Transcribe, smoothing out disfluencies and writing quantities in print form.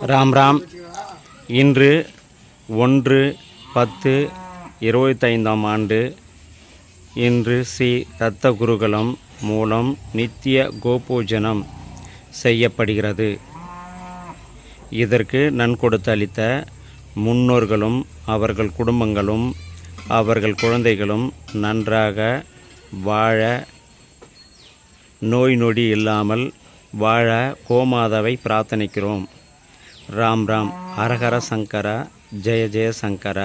ராம் ராம். இன்று 1/10/25ஆம் ஆண்டு. இன்று ஸ்ரீ தத்த குருகுலம் மூலம் நித்திய கோபூஜனம் செய்யப்படுகிறது. இதற்கு நன்கொடுத்து அளித்த முன்னோர்களும் அவர்கள் குடும்பங்களும் அவர்கள் குழந்தைகளும் நன்றாக வாழ, நோய் நொடி இல்லாமல் வாழ கோமாதாவை பிரார்த்தனைக்கிறோம். ராம் ராம். ஹரஹர சங்கர, ஜெய ஜெய சங்கர.